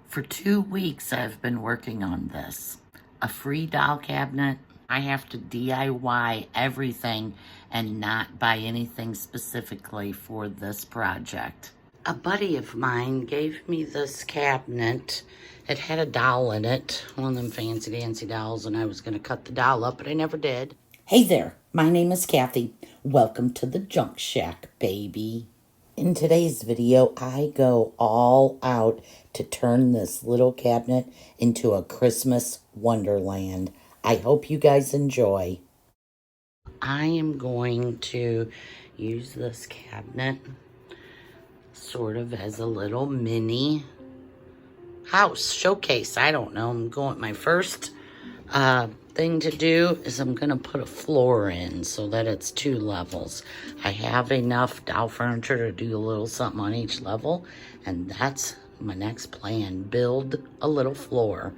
For 2 weeks, I've been working on this. A free doll cabinet. I have to DIY everything and not buy anything specifically for this project. A buddy of mine gave me this cabinet. It had a doll in it, one of them fancy dancy dolls, and I was going to cut the doll up, but I never did. Hey there, my name is Kathy. Welcome to the Junk Shack, baby. In today's video, I go all out to turn this little cabinet into a Christmas wonderland. I hope you guys enjoy. I am going to use this cabinet sort of as a little mini house showcase. I don't know. I'm going, my first thing to do is I'm going to put a floor in so that it's 2 levels. I have enough doll furniture to do a little something on each level, and that's my next plan. Build a little floor.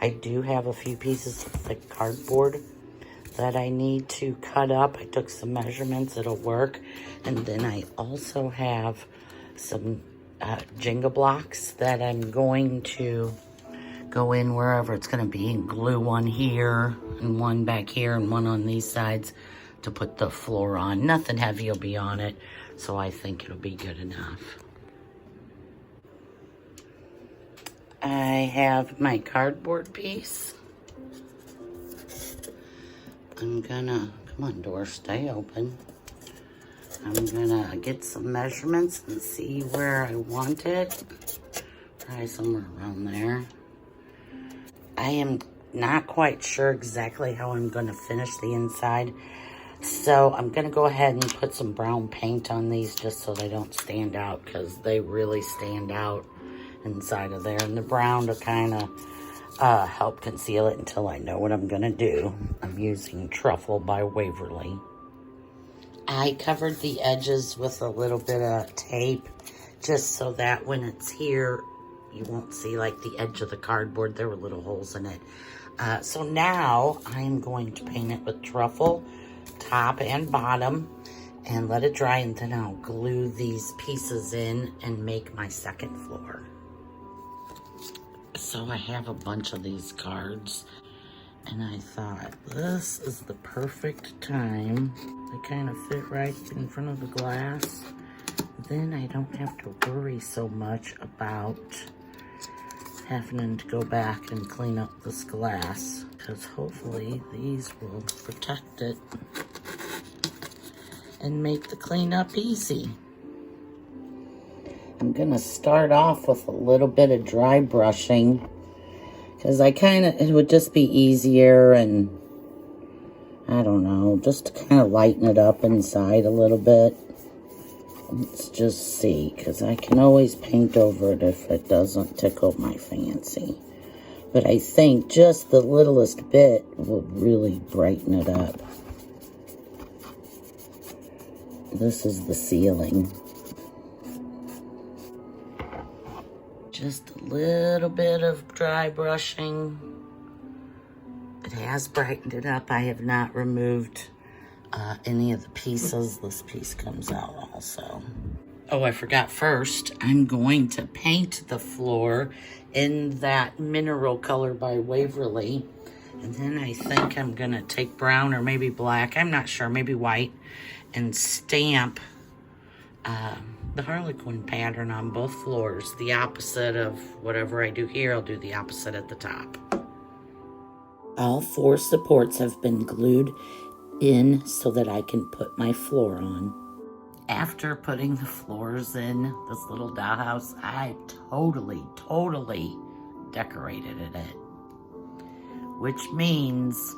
I do have a few pieces of thick cardboard that I need to cut up. I took some measurements. It'll work. And then I also have some Jenga blocks that I'm going to go in wherever it's going to be and glue one here and one back here and one on these sides to put the floor on. Nothing heavy will be on it, so I think it'll be good enough. I have my cardboard piece. I'm gonna, come on door, stay open. I'm gonna get some measurements and see where I want it. Probably somewhere around there. I am not quite sure exactly how I'm gonna finish the inside. So I'm gonna go ahead and put some brown paint on these just so they don't stand out, because they really stand out inside of there. And the brown to kind of help conceal it until I know what I'm gonna do. I'm using Truffle by Waverly. I covered the edges with a little bit of tape just so that when it's here, you won't see like the edge of the cardboard. There were little holes in it. So now I'm going to paint it with Truffle, top and bottom, and let it dry, and then I'll glue these pieces in and make my second floor. So I have a bunch of these cards, and I thought this is the perfect time. They kind of fit right in front of the glass. Then I don't have to worry so much about having to go back and clean up this glass, because hopefully these will protect it and make the cleanup easy. I'm gonna start off with a little bit of dry brushing, because it would just be easier, and I don't know, just to kind of lighten it up inside a little bit. Let's just see, because I can always paint over it if it doesn't tickle my fancy. But I think just the littlest bit will really brighten it up. This is the ceiling. Just a little bit of dry brushing. It has brightened it up. I have not removed any of the pieces. This piece comes out also. Oh, I forgot first. I'm going to paint the floor in that mineral color by Waverly. And then I think I'm gonna take brown or maybe black, I'm not sure, maybe white, and stamp the Harlequin pattern on both floors. The opposite of whatever I do here, I'll do the opposite at the top. All 4 supports have been glued in so that I can put my floor on. After putting the floors in this little dollhouse, I totally decorated it. Which means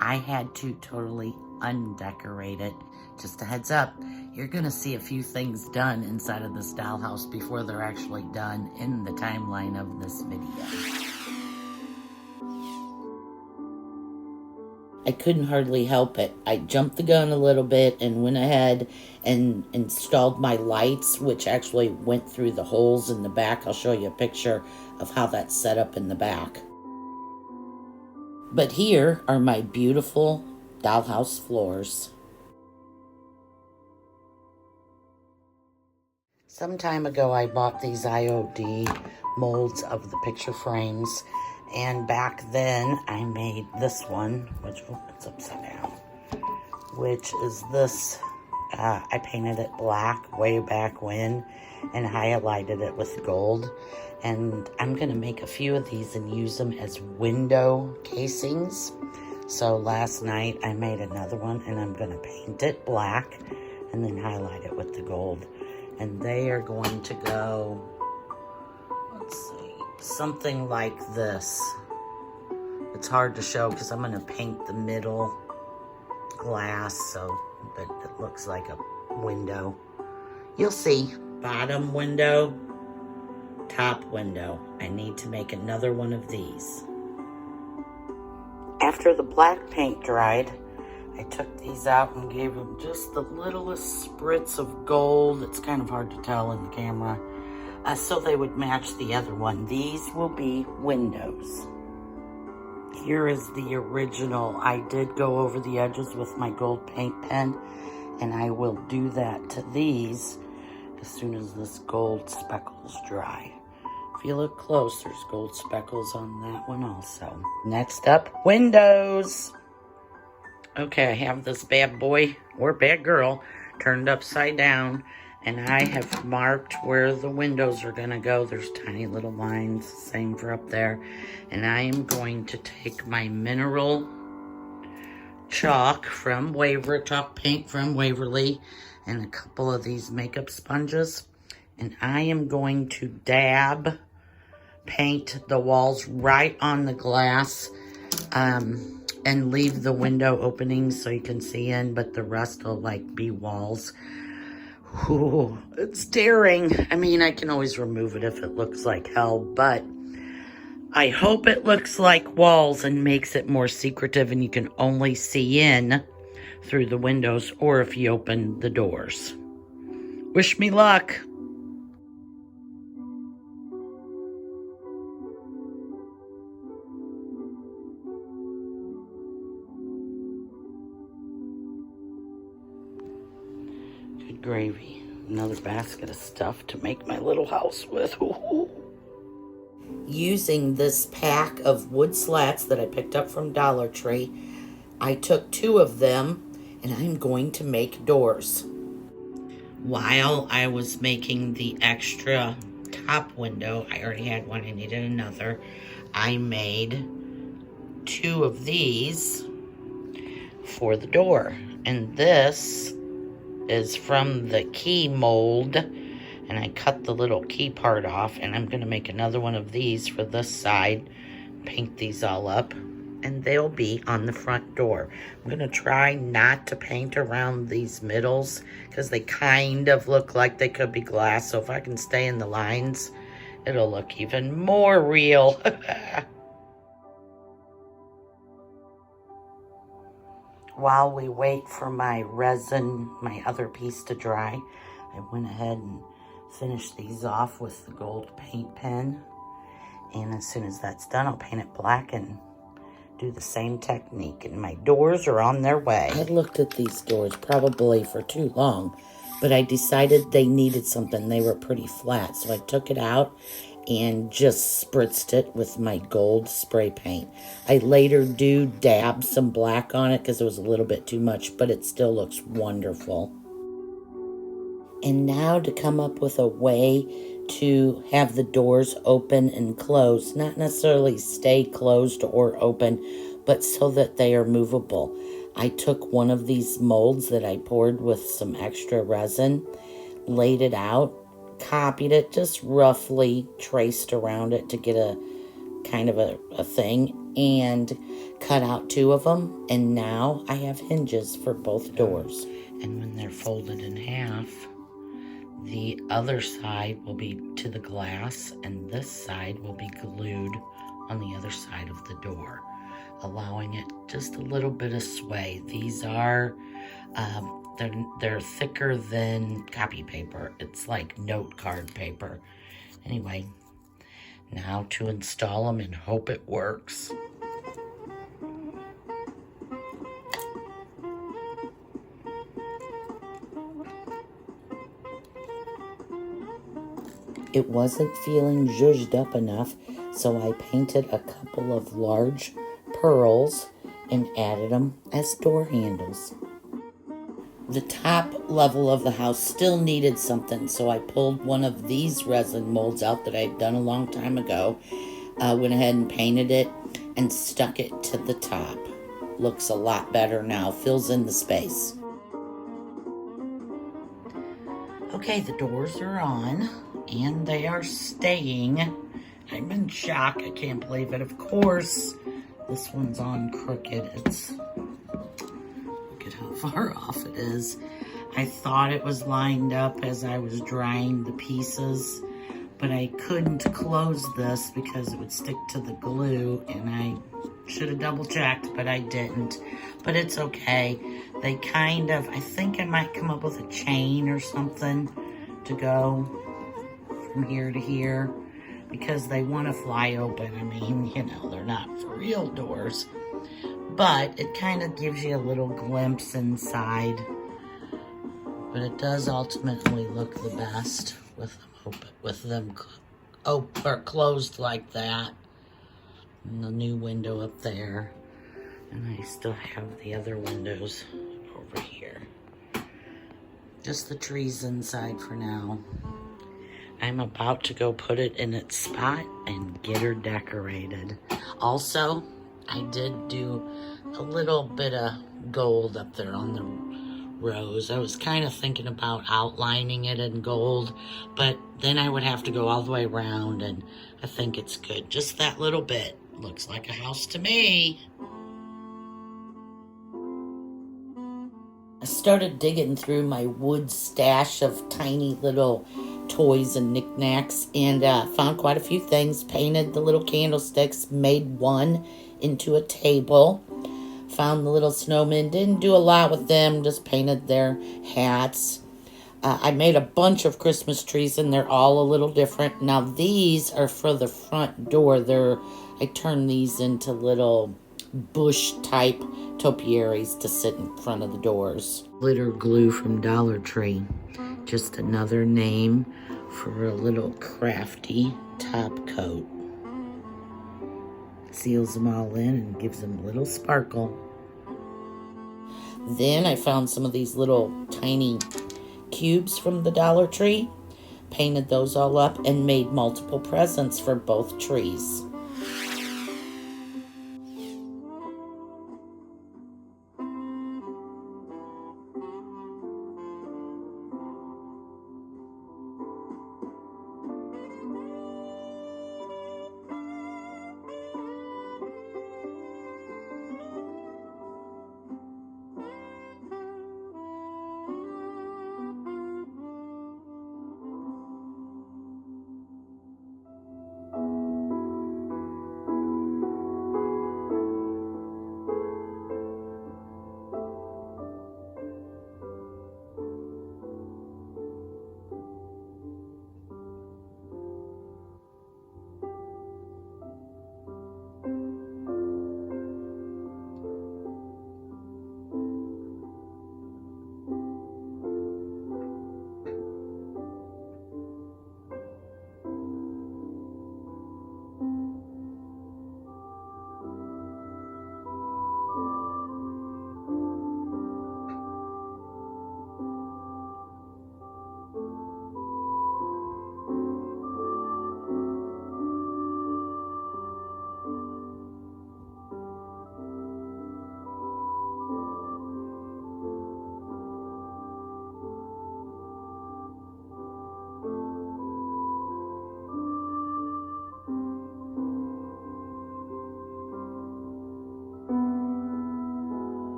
I had to totally undecorate it. Just a heads up, you're gonna see a few things done inside of this dollhouse before they're actually done in the timeline of this video. I couldn't hardly help it. I jumped the gun a little bit and went ahead and installed my lights, which actually went through the holes in the back. I'll show you a picture of how that's set up in the back. But here are my beautiful dollhouse floors. Some time ago, I bought these IOD molds of the picture frames, and back then I made this one, which it's upside down, which is this. I painted it black way back when and highlighted it with gold. And I'm going to make a few of these and use them as window casings. So last night I made another one, and I'm going to paint it black and then highlight it with the gold. And they are going to go, let's see, something like this. It's hard to show because I'm going to paint the middle glass so that it looks like a window. You'll see. Bottom window, top window. I need to make another one of these. After the black paint dried, I took these out and gave them just the littlest spritz of gold. It's kind of hard to tell in the camera. So they would match the other one. These will be windows. Here is the original. I did go over the edges with my gold paint pen, and I will do that to these as soon as this gold speckles dry. If you look close, there's gold speckles on that one also. Next up, windows. Okay, I have this bad boy, or bad girl, turned upside down, and I have marked where the windows are going to go. There's tiny little lines, same for up there. And I am going to take my mineral chalk from chalk paint from Waverly, and a couple of these makeup sponges. And I am going to dab paint the walls right on the glass, and leave the window openings so you can see in, but the rest will like be walls. Ooh, it's daring. I mean, I can always remove it if it looks like hell, but I hope it looks like walls and makes it more secretive and you can only see in through the windows or if you open the doors. Wish me luck. Good gravy. Another basket of stuff to make my little house with. Ooh. Using this pack of wood slats that I picked up from Dollar Tree, I took 2 of them and I'm going to make doors. While I was making the extra top window, I already had one, I needed another. I made 2 of these for the door. And this is from the key mold, and I cut the little key part off, and I'm going to make another one of these for this side, paint these all up, and they'll be on the front door. I'm going to try not to paint around these middles because they kind of look like they could be glass, so if I can stay in the lines, it'll look even more real. While we wait for my resin, my other piece to dry, I went ahead and finished these off with the gold paint pen. And as soon as that's done, I'll paint it black and do the same technique. And my doors are on their way. I looked at these doors probably for too long, but I decided they needed something. They were pretty flat, so I took it out and just spritzed it with my gold spray paint. I later do dab some black on it because it was a little bit too much, but it still looks wonderful. And now to come up with a way to have the doors open and close, not necessarily stay closed or open, but so that they are movable. I took one of these molds that I poured with some extra resin, laid it out, copied it, just roughly traced around it to get a kind of a thing, and cut out 2 of them, and now I have hinges for both doors. And when they're folded in half, the other side will be to the glass and this side will be glued on the other side of the door, allowing it just a little bit of sway. These are they're thicker than copy paper. It's like note card paper. Anyway, now to install them and hope it works. It wasn't feeling zhuzhed up enough, so I painted a couple of large pearls and added them as door handles. The top level of the house still needed something, so I pulled one of these resin molds out that I'd done a long time ago, went ahead and painted it and stuck it to the top. Looks a lot better now, fills in the space. Okay, the doors are on, and they are staying. I'm in shock, I can't believe it. Of course, this one's on crooked. Look at how far off it is. I thought it was lined up as I was drying the pieces, but I couldn't close this because it would stick to the glue, and I should have double checked, but I didn't. But it's okay. They kind of, I think I might come up with a chain or something to go from here to here because they want to fly open. I mean, you know, they're not for real doors, but it kind of gives you a little glimpse inside. But it does ultimately look the best with them open, with them closed like that. And the new window up there. And I still have the other windows over here. Just the trees inside for now. I'm about to go put it in its spot and get her decorated. Also, I did do a little bit of gold up there on the rose. I was kind of thinking about outlining it in gold, but then I would have to go all the way around, and I think it's good. Just that little bit. Looks like a house to me. I started digging through my wood stash of tiny little toys and knickknacks and found quite a few things. Painted the little candlesticks, made one into a table. Found the little snowmen, didn't do a lot with them, just painted their hats. I made a bunch of Christmas trees and they're all a little different. Now these are for the front door. I turned these into little bush type topiaries to sit in front of the doors. Glitter glue from Dollar Tree. Just another name for a little crafty top coat. Seals them all in and gives them a little sparkle. Then I found some of these little tiny cubes from the Dollar Tree. Painted those all up and made multiple presents for both trees.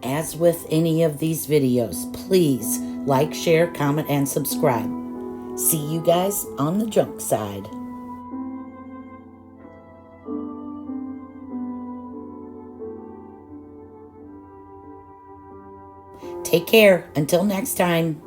as with any of these videos, please like, share, comment, and subscribe. See you guys on the junk side. Take care. Until next time.